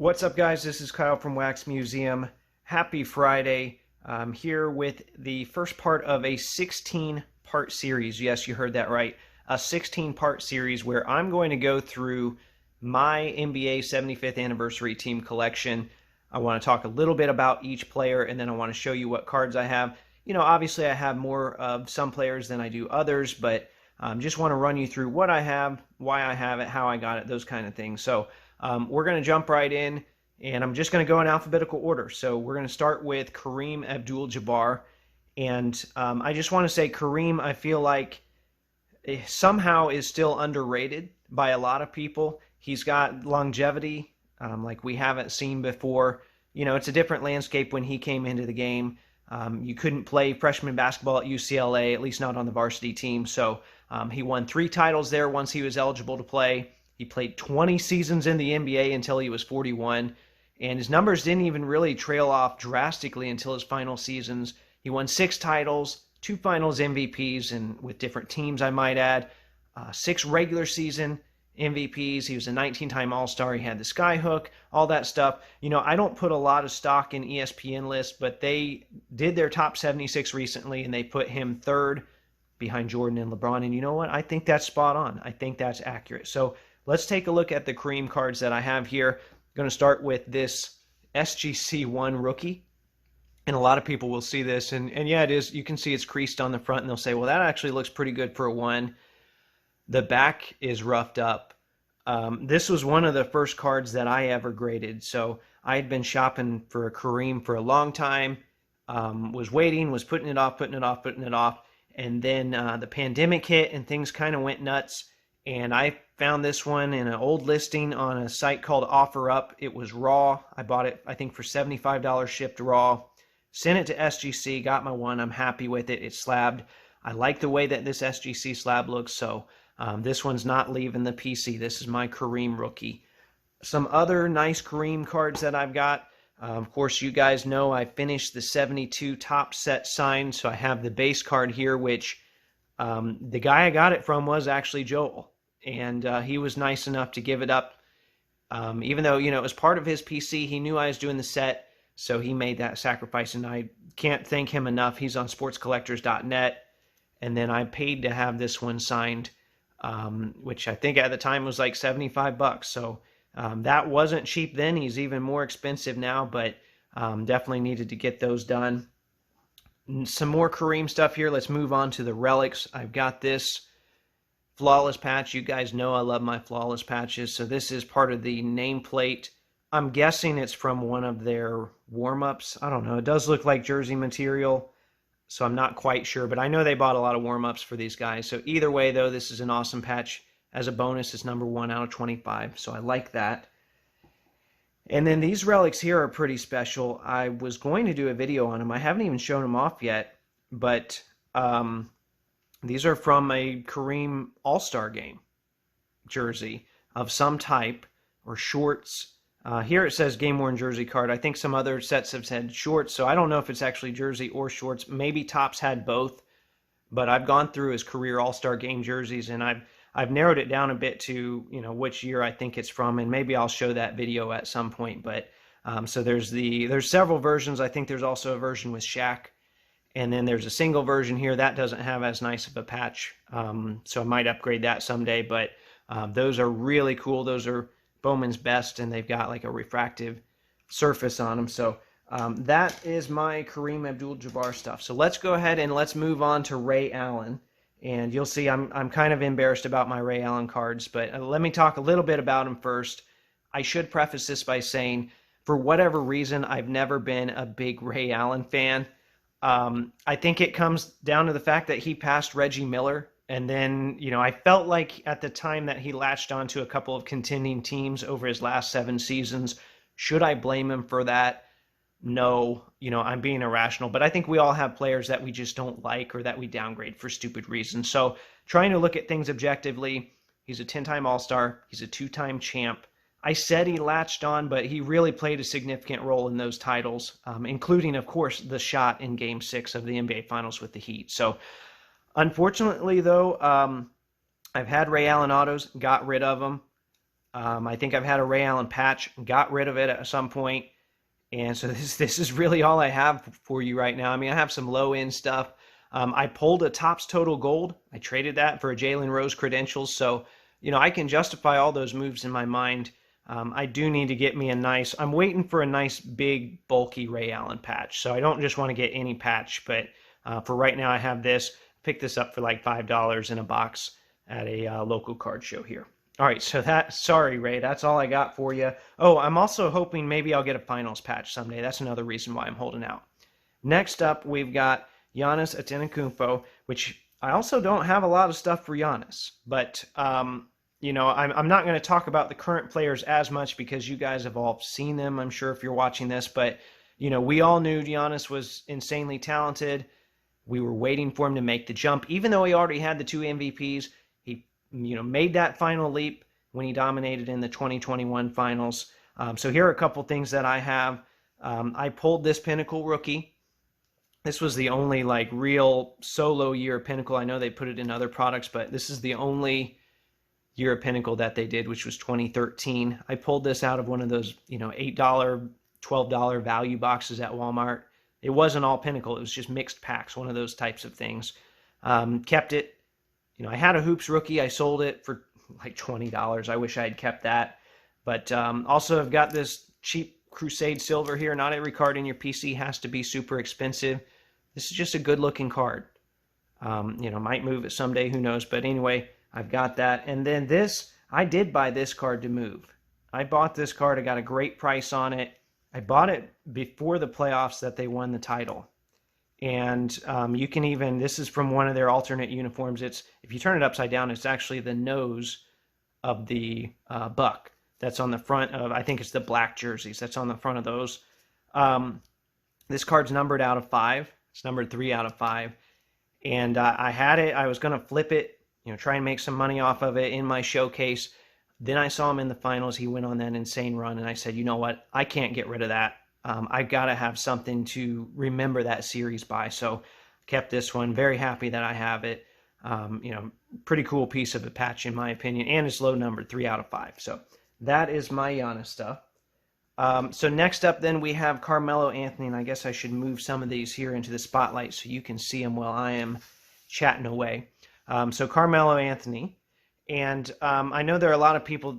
What's up, guys? This is Kyle from Wax Museum. Happy Friday. I'm here with the first part of a 16-part series. Yes, you heard that right. A 16-part series where I'm going to go through my NBA 75th anniversary team collection. I want to talk a little bit about each player, and then I want to show you what cards I have. You know, obviously I have more of some players than I do others, but just want to run you through what I have, why I have it, how I got it, those kind of things. So we're going to jump right in, and I'm just going to go in alphabetical order. So we're going to start with Kareem Abdul-Jabbar. And I just want to say Kareem, I feel like somehow is still underrated by a lot of people. He's got longevity like we haven't seen before. You know, it's a different landscape when he came into the game. You couldn't play freshman basketball at UCLA, at least not on the varsity team. So he won 3 titles there once he was eligible to play. He played 20 seasons in the NBA until he was 41, and his numbers didn't even really trail off drastically until his final seasons. He won 6 titles, 2 finals MVPs, and with different teams, I might add, 6 regular season MVPs. He was a 19-time All-Star. He had the skyhook, all that stuff. You know, I don't put a lot of stock in ESPN lists, but they did their top 76 recently, and they put him 3rd behind Jordan and LeBron. And you know what? I think that's spot on. I think that's accurate. So let's take a look at the Kareem cards that I have here. I'm going to start with this SGC1 rookie. And a lot of people will see this. And yeah, it is. You can see it's creased on the front, and they'll say, well, that actually looks pretty good for a 1. The back is roughed up. This was one of the first cards that I ever graded. So I had been shopping for a Kareem for a long time, was waiting, was putting it off. And then the pandemic hit and things kind of went nuts. And I found this one in an old listing on a site called OfferUp. It was raw. I bought it, I think, for $75 shipped raw. Sent it to SGC, got my one. I'm happy with it. It's slabbed. I like the way that this SGC slab looks, so this one's not leaving the PC. This is my Kareem rookie. Some other nice Kareem cards that I've got. Of course, you guys know I finished the 72 top set signed, so I have the base card here, which the guy I got it from was actually Joel, and he was nice enough to give it up. Even though, you know, it was part of his PC, he knew I was doing the set, so he made that sacrifice, and I can't thank him enough. He's on sportscollectors.net, and then I paid to have this one signed, which I think at the time was like $75. So that wasn't cheap then. He's even more expensive now, but definitely needed to get those done. Some more Kareem stuff here. Let's move on to the relics. I've got this flawless patch. You guys know I love my flawless patches. So this is part of the nameplate. I'm guessing it's from one of their warm-ups. I don't know. It does look like jersey material, so I'm not quite sure. But I know they bought a lot of warm-ups for these guys. So either way, though, this is an awesome patch. As a bonus, it's number 1 out of 25. So I like that. And then these relics here are pretty special. I was going to do a video on them. I haven't even shown them off yet. But these are from a Kareem All-Star game jersey of some type, or shorts. Here it says game-worn jersey card. I think some other sets have said shorts, so I don't know if it's actually jersey or shorts. Maybe Topps had both, but I've gone through his career All-Star game jerseys, and I've narrowed it down a bit to, you know, which year I think it's from, and maybe I'll show that video at some point. But so there's several versions. I think there's also a version with Shaq, and then there's a single version here that doesn't have as nice of a patch, so I might upgrade that someday. But those are really cool. Those are Bowman's Best, and they've got like a refractive surface on them. So that is my Kareem Abdul-Jabbar stuff. So let's go ahead and let's move on to Ray Allen. And you'll see I'm kind of embarrassed about my Ray Allen cards, but let me talk a little bit about him first. I should preface this by saying, for whatever reason, I've never been a big Ray Allen fan. I think it comes down to the fact that he passed Reggie Miller. And then, you know, I felt like at the time that he latched onto a couple of contending teams over his last 7 seasons. Should I blame him for that? No, you know, I'm being irrational. But I think we all have players that we just don't like or that we downgrade for stupid reasons. So trying to look at things objectively, he's a 10-time All-Star. He's a 2-time champ. I said he latched on, but he really played a significant role in those titles, including, of course, the shot in Game 6 of the NBA Finals with the Heat. So unfortunately, though, I've had Ray Allen autos, got rid of them. I think I've had a Ray Allen patch, got rid of it at some point, and so this is really all I have for you right now. I mean, I have some low-end stuff. I pulled a Topps Total Gold. I traded that for a Jalen Rose credentials, so I can justify all those moves in my mind. I do need to get me I'm waiting for a nice, big, bulky Ray Allen patch, so I don't just want to get any patch, but for right now I have this. Picked this up for like $5 in a box at a local card show here. All right, so sorry, Ray, that's all I got for you. Oh, I'm also hoping maybe I'll get a finals patch someday. That's another reason why I'm holding out. Next up, we've got Giannis Antetokounmpo, which I also don't have a lot of stuff for Giannis. But, I'm not going to talk about the current players as much because you guys have all seen them, I'm sure, if you're watching this. But, we all knew Giannis was insanely talented. We were waiting for him to make the jump. Even though he already had the 2 MVPs, he made that final leap when he dominated in the 2021 finals. So here are a couple things that I have. I pulled this Pinnacle rookie. This was the only real solo year of Pinnacle. I know they put it in other products, but this is the only year of Pinnacle that they did, which was 2013. I pulled this out of one of those, $8, $12 value boxes at Walmart. It wasn't all Pinnacle. It was just mixed packs, one of those types of things. Kept it. I had a Hoops rookie. I sold it for like $20. I wish I had kept that. But also I've got this cheap Crusade Silver here. Not every card in your PC has to be super expensive. This is just a good-looking card. Might move it someday. Who knows? But anyway, I've got that. And then this, I did buy this card to move. I bought this card. I got a great price on it. I bought it before the playoffs that they won the title. And you can even, this is from one of their alternate uniforms. If you turn it upside down, it's actually the nose of the Buck. That's on the front of, I think it's the black jerseys. That's on the front of those. This card's numbered out of 5. It's numbered 3 out of 5. And I had it. I was going to flip it, try and make some money off of it in my showcase. Then I saw him in the finals. He went on that insane run, and I said, you know what? I can't get rid of that. I've got to have something to remember that series by. So kept this one. Very happy that I have it. Pretty cool piece of a patch in my opinion, and it's low numbered, 3 out of 5. So that is my Giannis stuff. So next up then we have Carmelo Anthony, and I guess I should move some of these here into the spotlight so you can see them while I am chatting away. So Carmelo Anthony, and I know there are a lot of people,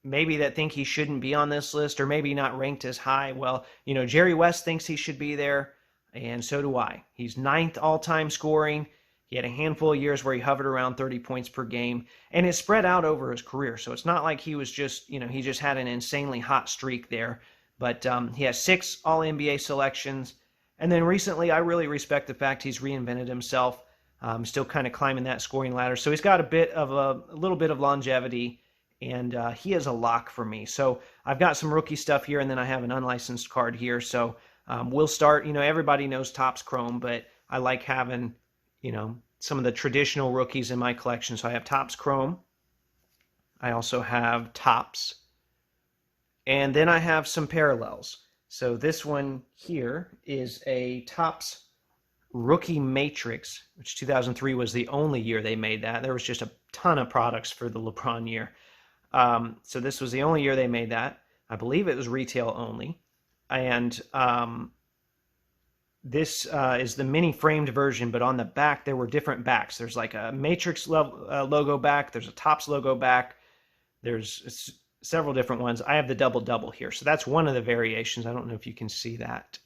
maybe that think he shouldn't be on this list or maybe not ranked as high. Well, Jerry West thinks he should be there, and so do I. He's 9th all-time scoring. He had a handful of years where he hovered around 30 points per game, and it spread out over his career. So it's not like he was just, he just had an insanely hot streak there. But he has 6 All-NBA selections. And then recently, I really respect the fact he's reinvented himself, still kind of climbing that scoring ladder. So he's got a little bit of longevity, and he is a lock for me. So I've got some rookie stuff here, and then I have an unlicensed card here. So we'll start, everybody knows Topps Chrome, but I like having, some of the traditional rookies in my collection. So I have Topps Chrome. I also have Topps. And then I have some parallels. So this one here is a Topps Rookie Matrix, which 2003 was the only year they made that. There was just a ton of products for the LeBron year. So this was the only year they made that. I believe it was retail only. And this is the mini framed version, but on the back there were different backs. There's like a Matrix logo back. There's a Topps logo back. There's several different ones. I have the double-double here. So that's one of the variations. I don't know if you can see that.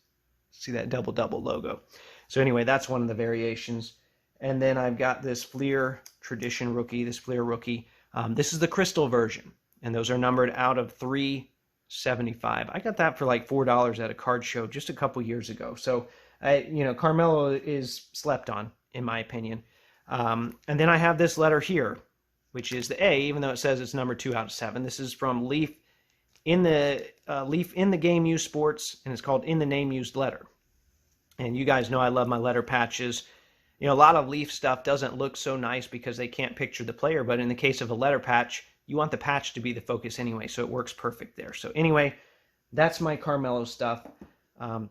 See that double-double logo. So anyway, that's one of the variations. And then I've got this Fleer Tradition rookie, this Fleer rookie. This is the crystal version, and those are numbered out of 375. I got that for like $4 at a card show just a couple years ago. So, Carmelo is slept on, in my opinion. And then I have this letter here, which is the A, even though it says it's number 2 out of 7. This is from Leaf in the Game Used Sports, and it's called In the Name Used Letter. And you guys know I love my letter patches. A lot of Leaf stuff doesn't look so nice because they can't picture the player, but in the case of a letter patch, you want the patch to be the focus anyway, so it works perfect there. So anyway, that's my Carmelo stuff.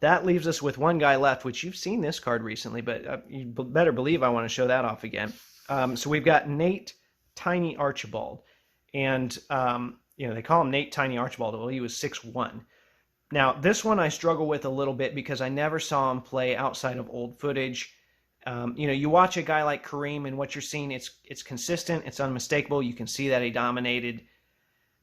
That leaves us with one guy left, which you've seen this card recently, but you better believe I want to show that off again. So we've got Nate Tiny Archibald. And they call him Nate Tiny Archibald. Well, he was 6'1". Now, this one I struggle with a little bit because I never saw him play outside of old footage. You watch a guy like Kareem, and what you're seeing, it's consistent, it's unmistakable. You can see that he dominated.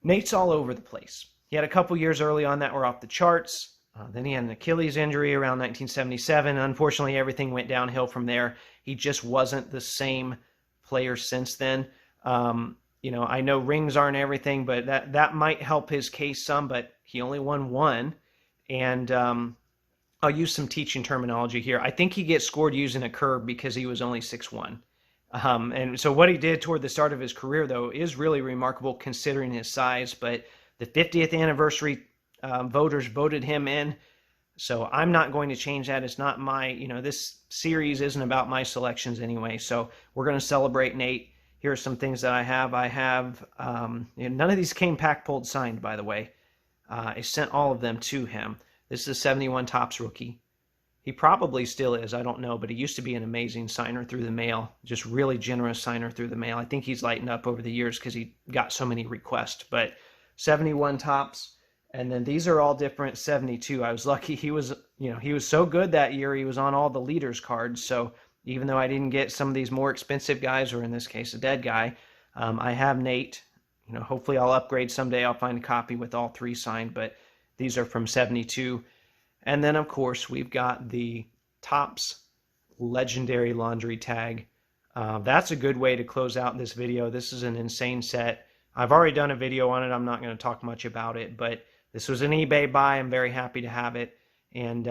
Nate's all over the place. He had a couple years early on that were off the charts. Then he had an Achilles injury around 1977. Unfortunately, everything went downhill from there. He just wasn't the same player since then. I know rings aren't everything, but that might help his case some, but he only won one. And I'll use some teaching terminology here. I think he gets scored using a curve because he was only 6'1". And so what he did toward the start of his career, though, is really remarkable considering his size. But the 50th anniversary voters voted him in. So I'm not going to change that. It's not this series isn't about my selections anyway. So we're going to celebrate Nate. Here are some things that I have. I have, none of these came pack-pulled signed, by the way. I sent all of them to him. This is a 71 Topps rookie. He probably still is, I don't know, but he used to be an amazing signer through the mail, just really generous signer through the mail. I think he's lightened up over the years because he got so many requests, but 71 Topps, and then these are all different 72. I was lucky he was so good that year, he was on all the leaders cards, so even though I didn't get some of these more expensive guys, or in this case, a dead guy, I have Nate. Hopefully I'll upgrade someday. I'll find a copy with all three signed, but these are from 72. And then, of course, we've got the Topps Legendary Laundry Tag. That's a good way to close out this video. This is an insane set. I've already done a video on it. I'm not going to talk much about it, but this was an eBay buy. I'm very happy to have it. And,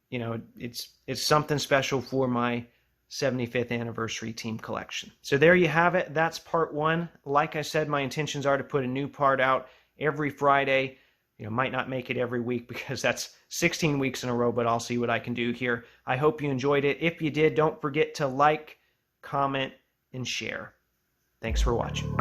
it's something special for my 75th anniversary team collection. So there you have it. That's part one. Like I said, my intentions are to put a new part out every Friday. Might not make it every week because that's 16 weeks in a row, but I'll see what I can do here. I hope you enjoyed it. If you did, don't forget to like, comment, and share. Thanks for watching.